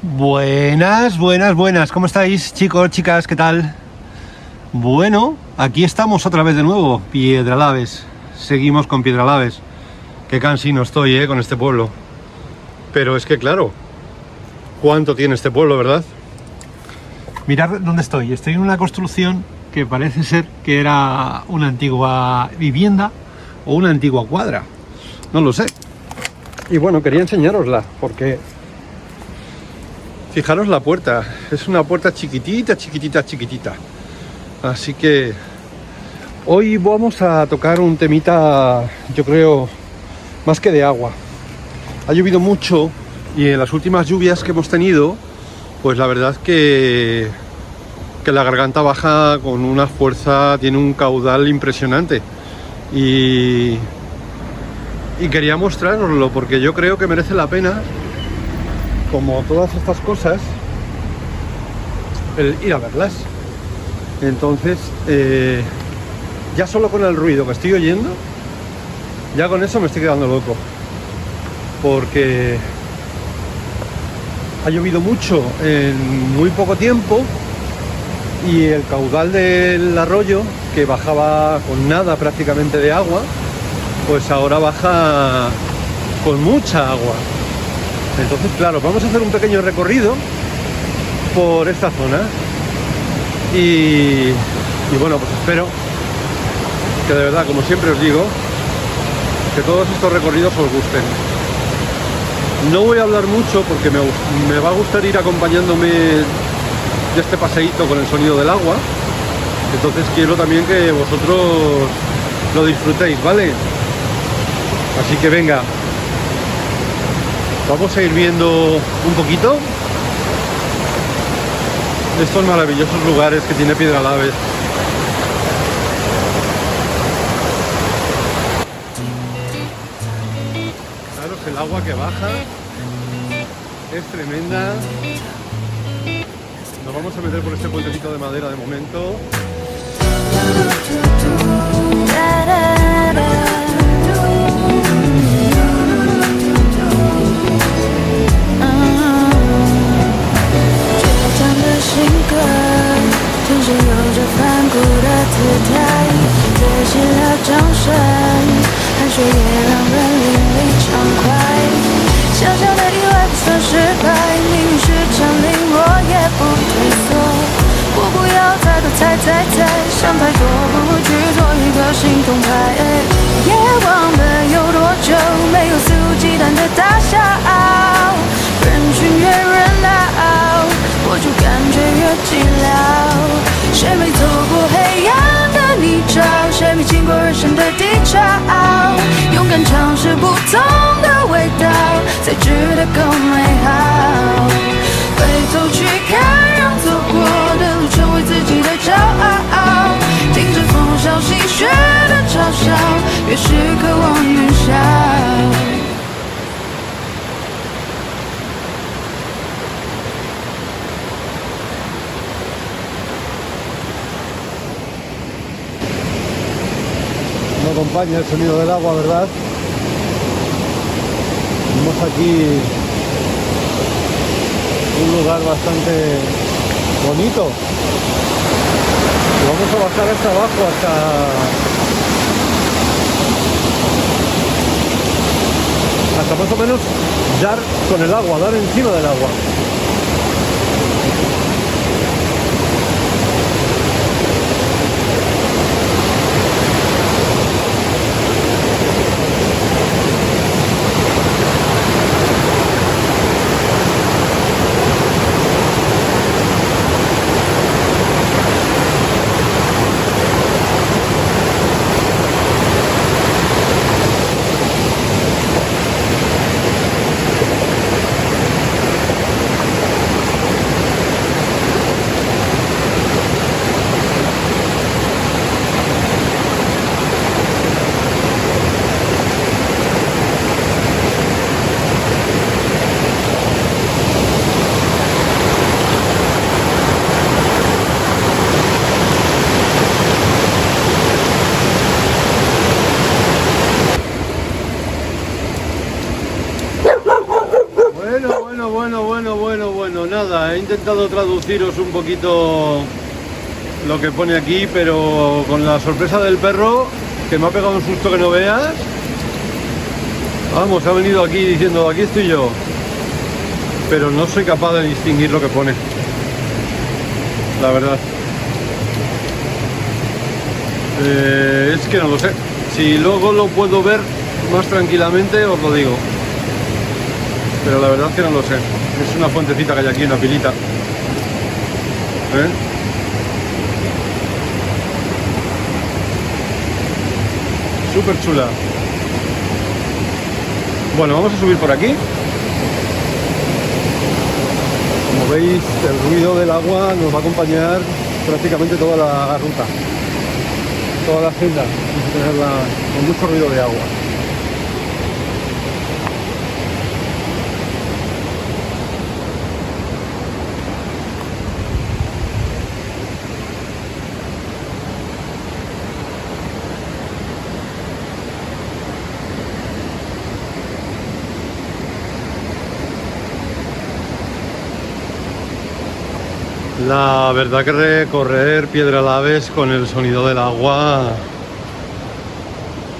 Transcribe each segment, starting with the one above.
Buenas, buenas, buenas. ¿Cómo estáis, chicos, chicas? ¿Qué tal? Bueno, aquí estamos otra vez de nuevo, Piedralaves. Seguimos con Piedralaves. Qué cansino estoy, con este pueblo. Pero es que, claro, ¿cuánto tiene este pueblo, verdad? Mirad dónde estoy. Estoy en una construcción que parece ser que era una antigua vivienda o una antigua cuadra. No lo sé. Y bueno, quería enseñárosla porque... fijaros la puerta, es una puerta chiquitita, chiquitita, chiquitita. Así que hoy vamos a tocar un temita, yo creo, más que de agua. Ha llovido mucho y en las últimas lluvias que hemos tenido, pues la verdad que la garganta baja con una fuerza, tiene un caudal impresionante. Y quería mostrároslo porque yo creo que merece la pena, como todas estas cosas, el ir a verlas. Entonces, ya solo con el ruido que estoy oyendo, ya con eso me estoy quedando loco, porque ha llovido mucho en muy poco tiempo y el caudal del arroyo, que bajaba con nada prácticamente de agua, pues ahora baja con mucha agua. Entonces, claro, vamos a hacer un pequeño recorrido por esta zona y bueno, pues espero que de verdad, como siempre os digo, que todos estos recorridos os gusten. No voy a hablar mucho porque me va a gustar ir acompañándome de este paseíto con el sonido del agua. Entonces quiero también que vosotros lo disfrutéis, ¿vale? Así que venga, vamos a ir viendo un poquito estos maravillosos lugares que tiene Piedralaves. Fijaros el agua que baja, es tremenda. Nos vamos a meter por este puentecito de madera de momento.想太多，不如去做一个心动派。也忘了有多久没有肆无忌惮的大笑，人群越热闹，我就感觉越寂寥。谁没走过黑暗的泥沼，谁没经过人生的低潮？勇敢尝试不同的味道，才值得更美好。回头去看，让走过的路成为自己的骄傲。听着风萧细雪的嘲笑，越是渴望喧嚣。No acompaña el sonido del agua, ¿verdad? Tenemos aquí un lugar bastante bonito. Y vamos a bajar hasta abajo, hasta más o menos dar con el agua, dar encima del agua. Bueno, nada, he intentado traduciros un poquito lo que pone aquí, pero con la sorpresa del perro, que me ha pegado un susto que no veas. Vamos, ha venido aquí diciendo, aquí estoy yo. Pero no soy capaz de distinguir lo que pone. La verdad. Es que no lo sé. Si luego lo puedo ver más tranquilamente, os lo digo. Pero la verdad es que no lo sé. Es una fuentecita que hay aquí, una pilita. Súper chula. Bueno, vamos a subir por aquí. Como veis, el ruido del agua nos va a acompañar prácticamente toda la ruta. Toda la senda. Vamos a tenerla con mucho ruido de agua. La verdad que recorrer Piedralaves con el sonido del agua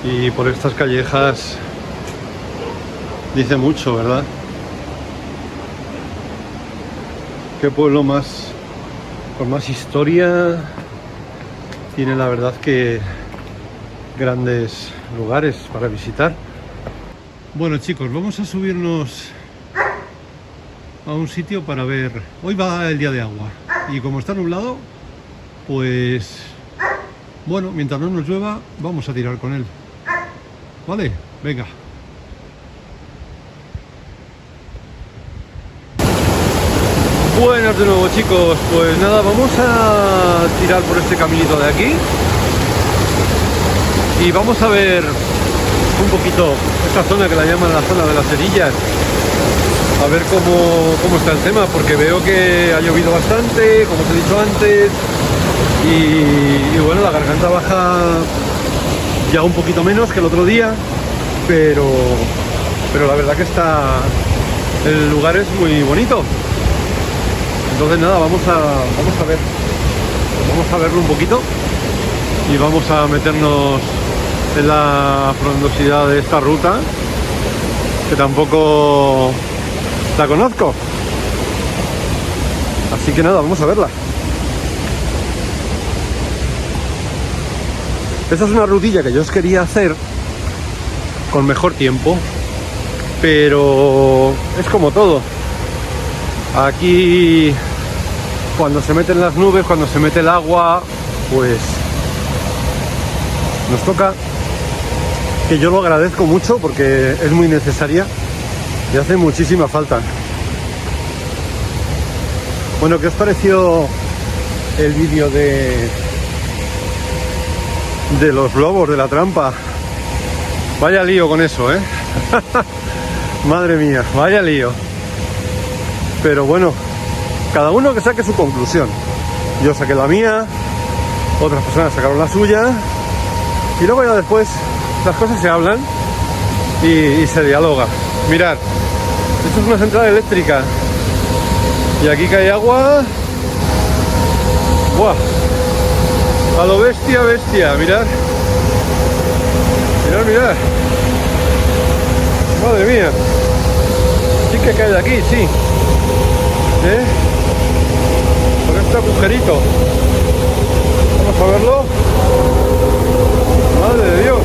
y por estas callejas dice mucho, ¿verdad? Qué pueblo más con más historia, tiene la verdad que grandes lugares para visitar. Bueno chicos, vamos a subirnos a un sitio para ver. Hoy va el día de agua y como está nublado, pues bueno, mientras no nos llueva vamos a tirar con él. Vale, venga. Buenas de nuevo chicos, pues nada, vamos a tirar por este caminito de aquí y vamos a ver un poquito esta zona que la llaman la zona de las cerillas. A ver cómo está el tema, porque veo que ha llovido bastante, como os he dicho antes, y bueno, la garganta baja ya un poquito menos que el otro día, pero la verdad que el lugar es muy bonito. Entonces nada, vamos a verlo un poquito y vamos a meternos en la frondosidad de esta ruta, que tampoco la conozco, así que nada, vamos a verla. Esta es una rutilla que yo os quería hacer con mejor tiempo, pero es como todo. Aquí, cuando se meten las nubes, cuando se mete el agua, pues nos toca, que yo lo agradezco mucho porque es muy necesaria y hace muchísima falta. Bueno, ¿qué os pareció el vídeo de los globos de la trampa? Vaya lío con eso, ¿eh? Madre mía, vaya lío. Pero bueno, cada uno que saque su conclusión. Yo saqué la mía, otras personas sacaron la suya, y luego ya después las cosas se hablan y se dialoga. Mirad, esto es una central eléctrica y aquí cae agua. ¡Buah! A lo bestia, bestia, mirad. Mirad, mirad. Madre mía. Sí que cae de aquí, sí. Por este agujerito. Vamos a verlo. Madre de Dios.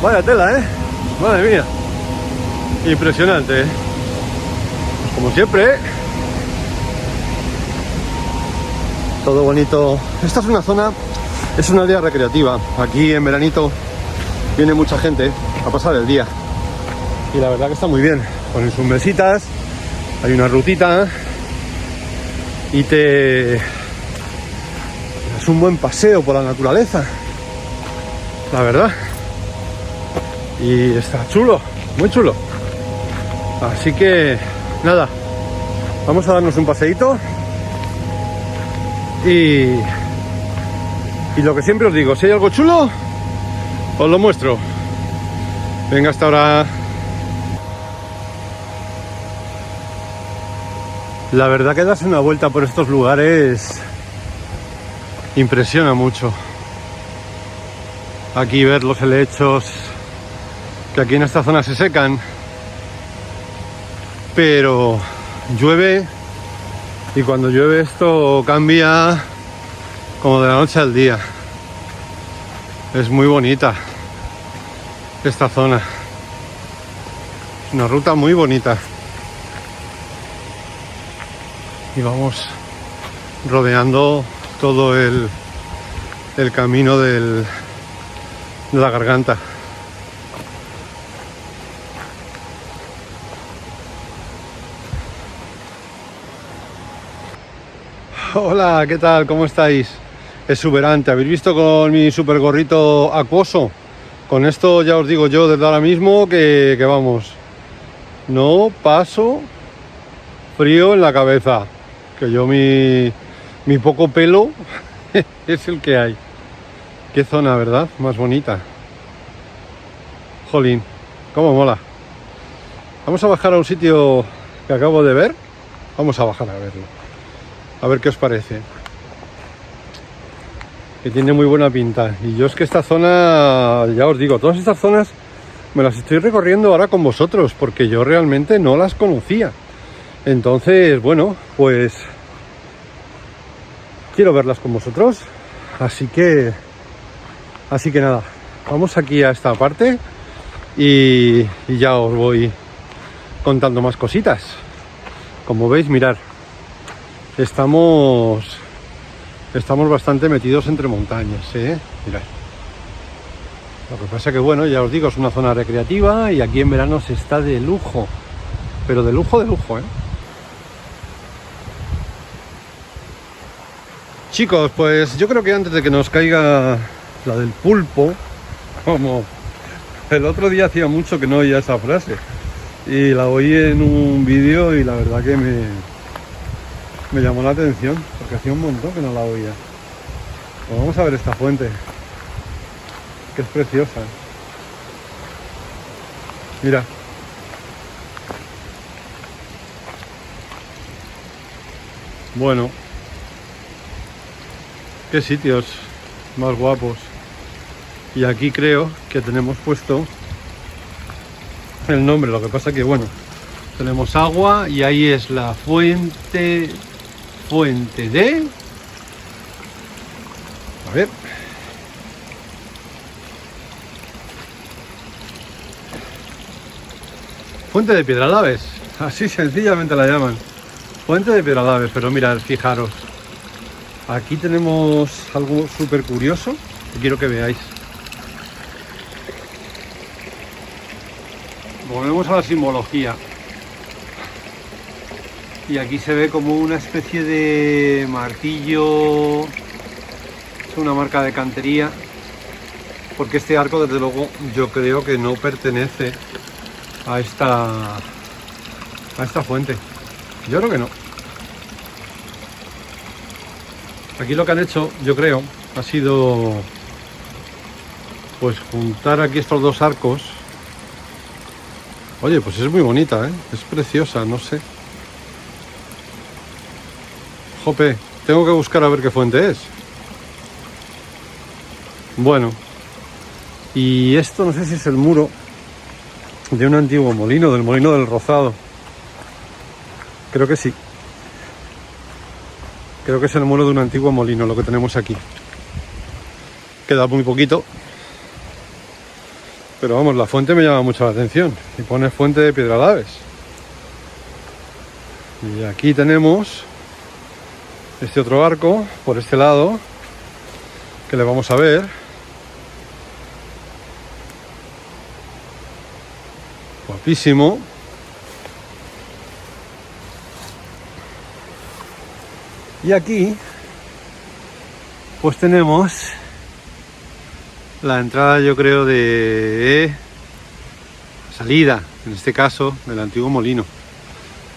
Vaya tela, madre mía, impresionante, Pues como siempre, todo bonito. Esta es una zona, es un área recreativa. Aquí en veranito viene mucha gente a pasar el día y la verdad que está muy bien. Ponen sus mesitas, hay una rutita y es un buen paseo por la naturaleza, la verdad. Y está chulo, muy chulo. Así que nada, vamos a darnos un paseíto y lo que siempre os digo, si hay algo chulo, os lo muestro. Venga, hasta ahora. La verdad que darse una vuelta por estos lugares impresiona mucho. Aquí ver los helechos, que aquí en esta zona se secan, pero llueve, y cuando llueve esto cambia como de la noche al día. Es muy bonita esta zona, es una ruta muy bonita. Y vamos rodeando todo el camino de la garganta. Hola, ¿qué tal? ¿Cómo estáis? Exuberante. ¿Habéis visto con mi super gorrito acuoso? Con esto ya os digo yo desde ahora mismo que vamos, no paso frío en la cabeza. Que yo mi poco pelo es el que hay. Qué zona, ¿verdad? Más bonita. Jolín, cómo mola. Vamos a bajar a un sitio que acabo de ver. Vamos a bajar a verlo. A ver qué os parece. Que tiene muy buena pinta. Y yo es que esta zona, ya os digo, todas estas zonas me las estoy recorriendo ahora con vosotros, porque yo realmente no las conocía. Entonces, bueno, pues quiero verlas con vosotros. Así que nada, vamos aquí a esta parte y ya os voy contando más cositas. Como veis, mirad, estamos bastante metidos entre montañas, mirad. Lo que pasa que, bueno, ya os digo, es una zona recreativa y aquí en verano se está de lujo, pero de lujo, Chicos, pues yo creo que antes de que nos caiga la del pulpo, como el otro día hacía mucho que no oía esa frase y la oí en un vídeo y la verdad que me llamó la atención, porque hacía un montón que no la oía. Pues vamos a ver esta fuente, que es preciosa. Mira. Bueno, qué sitios más guapos. Y aquí creo que tenemos puesto el nombre, lo que pasa que, bueno, tenemos agua y ahí es la fuente de... A ver. Fuente de Piedralaves, así sencillamente la llaman. Fuente de Piedralaves, pero mirad, fijaros. Aquí tenemos algo súper curioso que quiero que veáis. Volvemos a la simbología. Y aquí se ve como una especie de martillo. Es una marca de cantería. Porque este arco, desde luego, yo creo que no pertenece a esta fuente. Yo creo que no. Aquí lo que han hecho, yo creo, ha sido pues juntar aquí estos dos arcos. Oye, pues es muy bonita, ¿eh? Es preciosa, no sé. Jope, tengo que buscar a ver qué fuente es. Bueno, y esto no sé si es el muro de un antiguo molino, del Molino del Rozado. Creo que sí. Creo que es el muro de un antiguo molino lo que tenemos aquí. Queda muy poquito. Pero vamos, la fuente me llama mucho la atención. Y pone Fuente de Piedralaves. Y aquí tenemos este otro arco por este lado, que le vamos a ver. Guapísimo. Y aquí pues tenemos la entrada, yo creo, de salida, en este caso, del antiguo molino.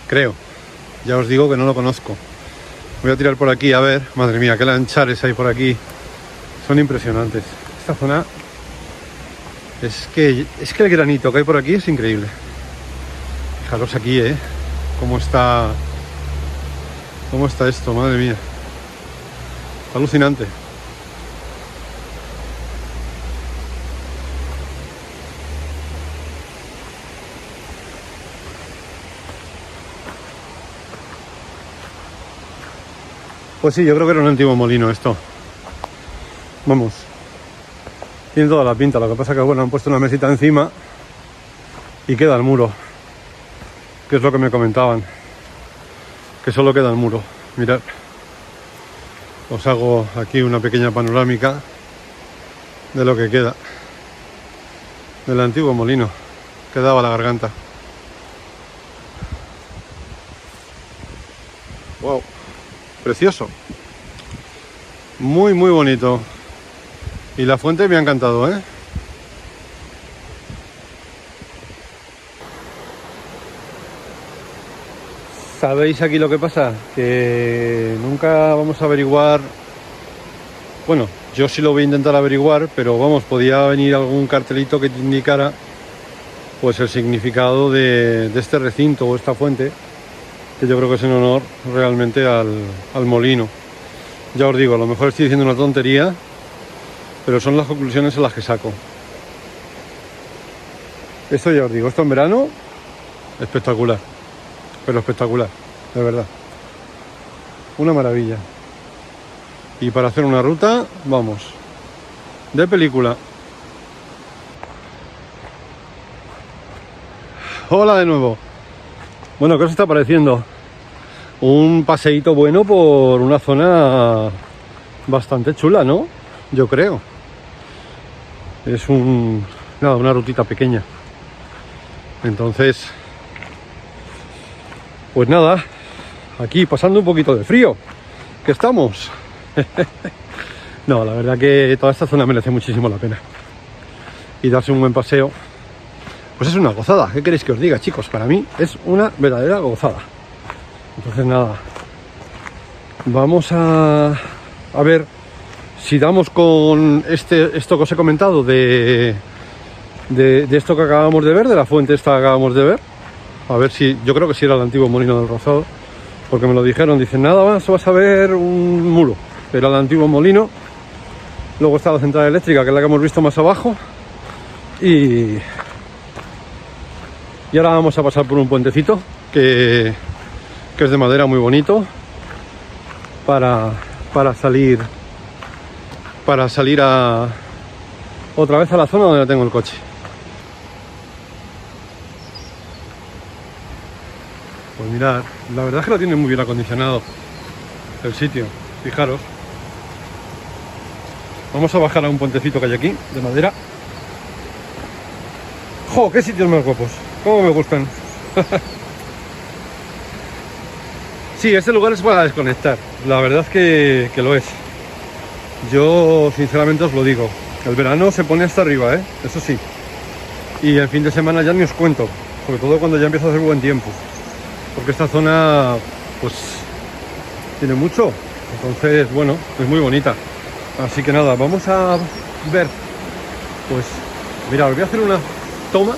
Creo. Ya os digo que no lo conozco. Voy a tirar por aquí a ver. Madre mía, qué lanchares hay por aquí. Son impresionantes. Esta zona es que el granito que hay por aquí es increíble. Fijaros aquí, cómo está esto, madre mía. Alucinante. Pues sí, yo creo que era un antiguo molino esto. Vamos. Tiene toda la pinta. Lo que pasa es que, bueno, han puesto una mesita encima y queda el muro. Que es lo que me comentaban. Que solo queda el muro. Mirad. Os hago aquí una pequeña panorámica de lo que queda del antiguo molino que daba la garganta. Wow. Precioso. Muy, muy bonito. Y la fuente me ha encantado, ¿eh? ¿Sabéis aquí lo que pasa? Que nunca vamos a averiguar... Bueno, yo sí lo voy a intentar averiguar, pero vamos, podía venir algún cartelito que te indicara pues el significado de este recinto o esta fuente, que yo creo que es en honor realmente al molino. Ya os digo, a lo mejor estoy diciendo una tontería, pero son las conclusiones en las que saco. Esto ya os digo, esto en verano, espectacular. Pero espectacular, de verdad. Una maravilla. Y para hacer una ruta, vamos, de película. Hola de nuevo. Bueno, ¿qué os está pareciendo? Un paseíto bueno por una zona bastante chula, ¿no? Yo creo. Es una rutita pequeña. Entonces, pues nada, aquí pasando un poquito de frío, que estamos. No, la verdad que toda esta zona merece muchísimo la pena. Y darse un buen paseo, pues es una gozada. ¿Qué queréis que os diga, chicos? Para mí es una verdadera gozada. Entonces nada, vamos a ver si damos con esto que os he comentado de esto que acabamos de ver, de la fuente esta que acabamos de ver. A ver si, yo creo que sí era el antiguo molino del Rozado, porque me lo dijeron, dicen, nada más vas a ver un muro. Era el antiguo molino, luego está la central eléctrica, que es la que hemos visto más abajo, y ahora vamos a pasar por un puentecito que es de madera, muy bonito, para salir a otra vez a la zona donde tengo el coche. Pues mirad, la verdad es que lo tiene muy bien acondicionado el sitio, fijaros. Vamos a bajar a un puentecito que hay aquí, de madera. ¡Jo! ¡Qué sitios más guapos! ¡Cómo me gustan! Sí, este lugar es para desconectar. La verdad es que lo es. Yo sinceramente os lo digo. El verano se pone hasta arriba, eso sí. Y el fin de semana ya ni os cuento. Sobre todo cuando ya empieza a hacer buen tiempo. Porque esta zona, pues, tiene mucho. Entonces, bueno, es muy bonita. Así que nada, vamos a ver. Pues, mira, os voy a hacer una toma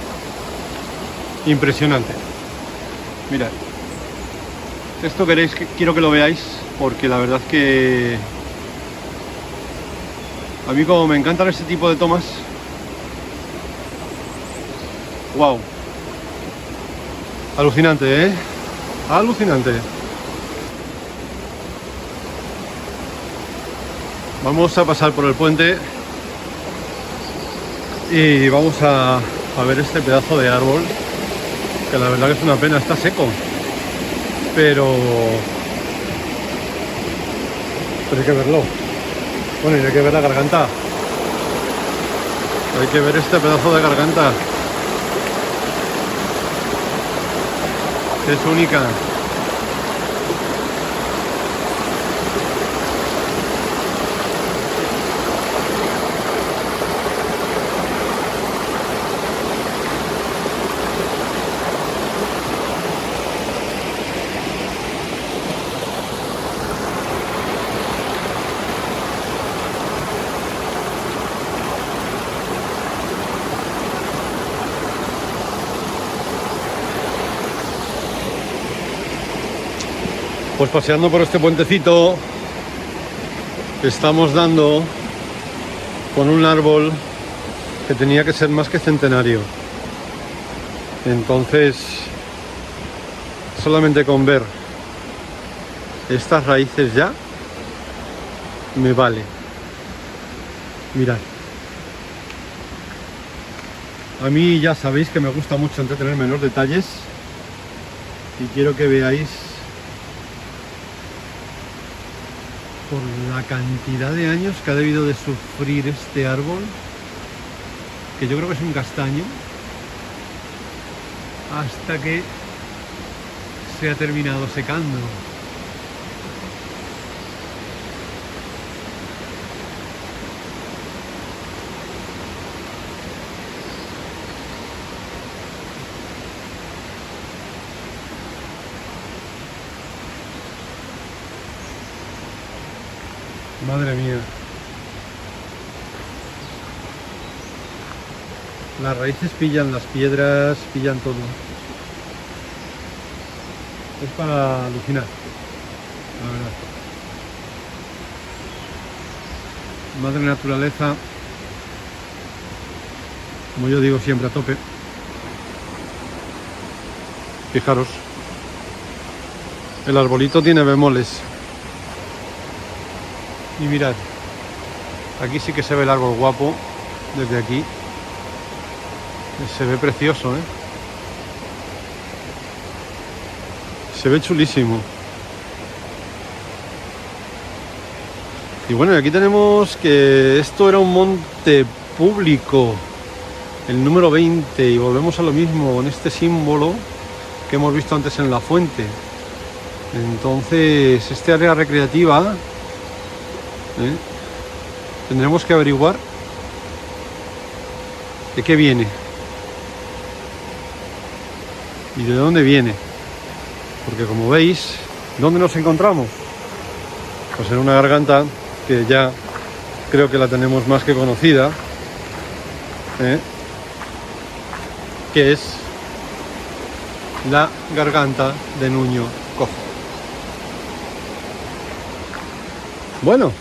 impresionante. Mirad. Esto quiero que lo veáis, porque la verdad que a mí como me encantan este tipo de tomas. Wow. Alucinante, alucinante. Vamos a pasar por el puente y vamos a ver este pedazo de árbol, que la verdad que es una pena, está seco, pero hay que verlo. Bueno, y hay que ver la garganta. Hay que ver este pedazo de garganta. Es única. Pues paseando por este puentecito que estamos dando con un árbol que tenía que ser más que centenario. Entonces, solamente con ver estas raíces ya me vale. Mirad. A mí ya sabéis que me gusta mucho entretenerme en los detalles y quiero que veáis por la cantidad de años que ha debido de sufrir este árbol, que yo creo que es un castaño, hasta que se ha terminado secando. Madre mía. Las raíces pillan las piedras, pillan todo. Es para alucinar, la verdad. Madre naturaleza, como yo digo siempre, a tope. Fijaros, el arbolito tiene bemoles. Y mirad, aquí sí que se ve el árbol guapo, desde aquí. Se ve precioso, ¿eh? Se ve chulísimo. Y bueno, aquí tenemos que esto era un monte público, el número 20, y volvemos a lo mismo, con este símbolo que hemos visto antes en la fuente. Entonces, este área recreativa, tendremos que averiguar de qué viene y de dónde viene, porque como veis, ¿dónde nos encontramos? Pues en una garganta que ya creo que la tenemos más que conocida, que es la garganta de Nuño Cojo. Bueno,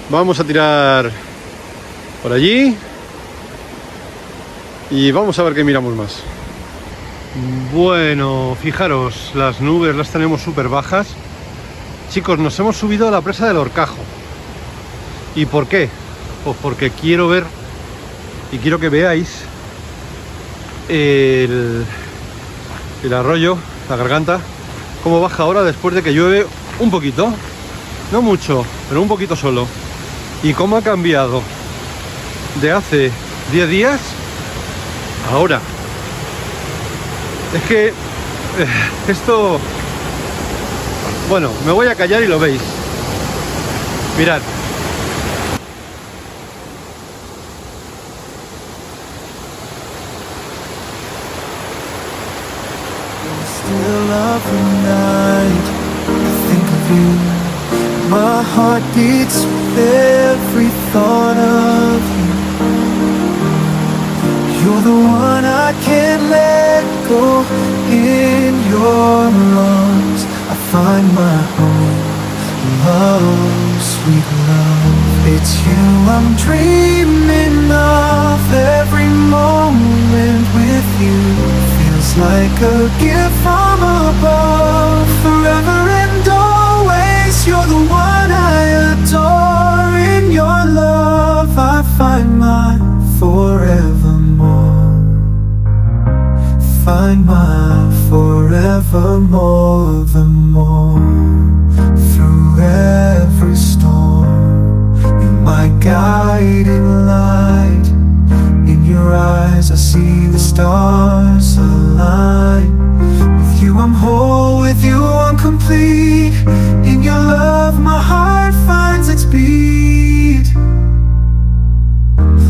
vamos a tirar por allí y vamos a ver qué miramos más. Bueno, fijaros, las nubes las tenemos súper bajas. Chicos, nos hemos subido a la presa del Horcajo. ¿Y por qué? Pues porque quiero ver y quiero que veáis el arroyo, la garganta, cómo baja ahora después de que llueve un poquito. No mucho, pero un poquito solo. Y cómo ha cambiado de hace 10 días a ahora. Es que esto... Bueno, me voy a callar y lo veis. Mirad. Still of the night, I think of you. My heart beats with every thought of you. You're the one I can't let go. In your arms I find my home. Love, sweet love, it's you I'm dreaming of. Every moment with you feels like a gift from above. Forever and always, you're the one I adore. In your love I find my forevermore. Find my forevermore, the more. Through every storm, you're my guiding light. In your eyes I see the stars align. With you I'm whole, with you I'm complete. In your love my heart finds its beat.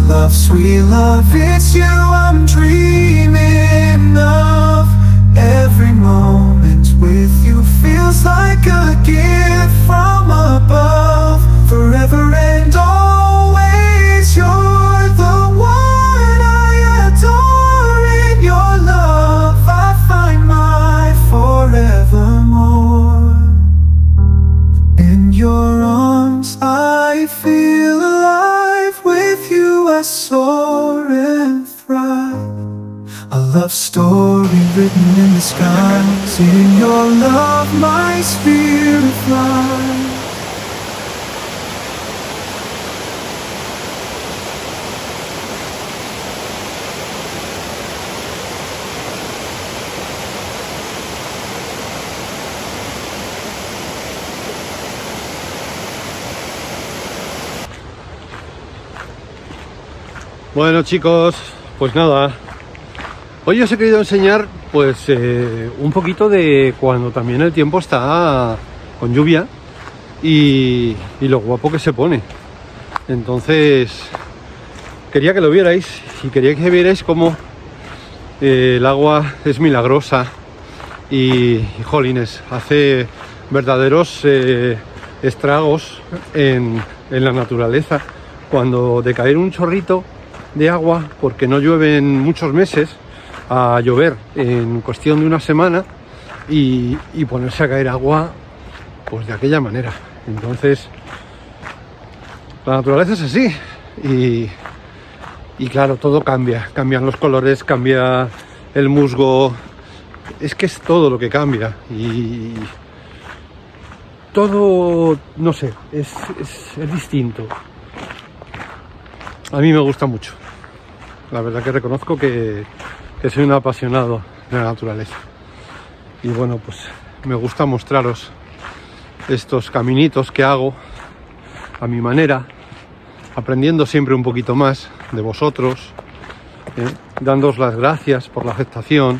Love, sweet love, it's you I'm dreaming of. Every moment with you feels like a gift from above. Forever and always, you're the one I adore. In your love I find my forevermore. I soar and thrive. A love story written in the skies. In your love my spirit flies. Bueno chicos, pues nada, hoy os he querido enseñar pues un poquito de cuando también el tiempo está con lluvia y lo guapo que se pone. Entonces quería que lo vierais y quería que vierais cómo el agua es milagrosa y jolines, hace verdaderos estragos en la naturaleza. Cuando de caer un chorrito de agua, porque no llueve en muchos meses, a llover en cuestión de una semana y ponerse a caer agua pues de aquella manera. Entonces la naturaleza es así y claro, todo cambia, cambian los colores, cambia el musgo, es que es todo lo que cambia y todo, no sé, es distinto. A mí me gusta mucho. La verdad que reconozco que soy un apasionado de la naturaleza. Y bueno, pues me gusta mostraros estos caminitos que hago a mi manera, aprendiendo siempre un poquito más de vosotros, dándoos las gracias por la aceptación.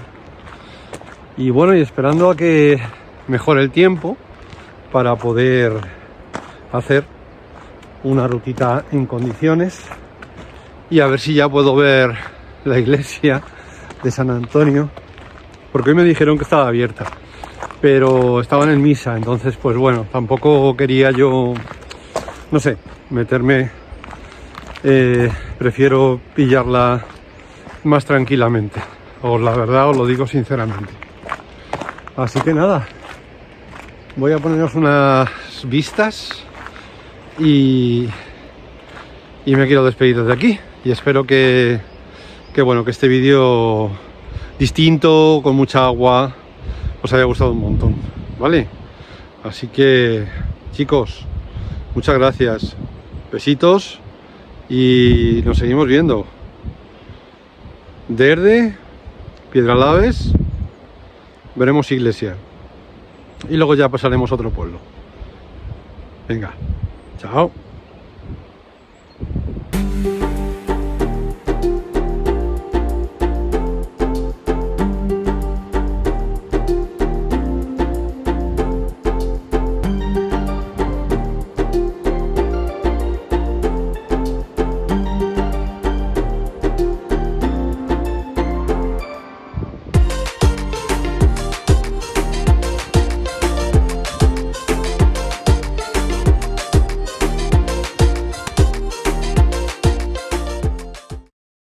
Y bueno, y esperando a que mejore el tiempo para poder hacer una rutita en condiciones. Y a ver si ya puedo ver la iglesia de San Antonio, porque hoy me dijeron que estaba abierta, pero estaban en misa, entonces pues bueno, tampoco quería yo, no sé, meterme, prefiero pillarla más tranquilamente, la verdad os lo digo sinceramente. Así que nada, voy a poneros unas vistas y me quiero despedir desde aquí. Y espero que bueno, que este vídeo distinto, con mucha agua, os haya gustado un montón, ¿vale? Así que, chicos, muchas gracias. Besitos y nos seguimos viendo. Desde Piedralaves veremos iglesia. Y luego ya pasaremos a otro pueblo. Venga, chao.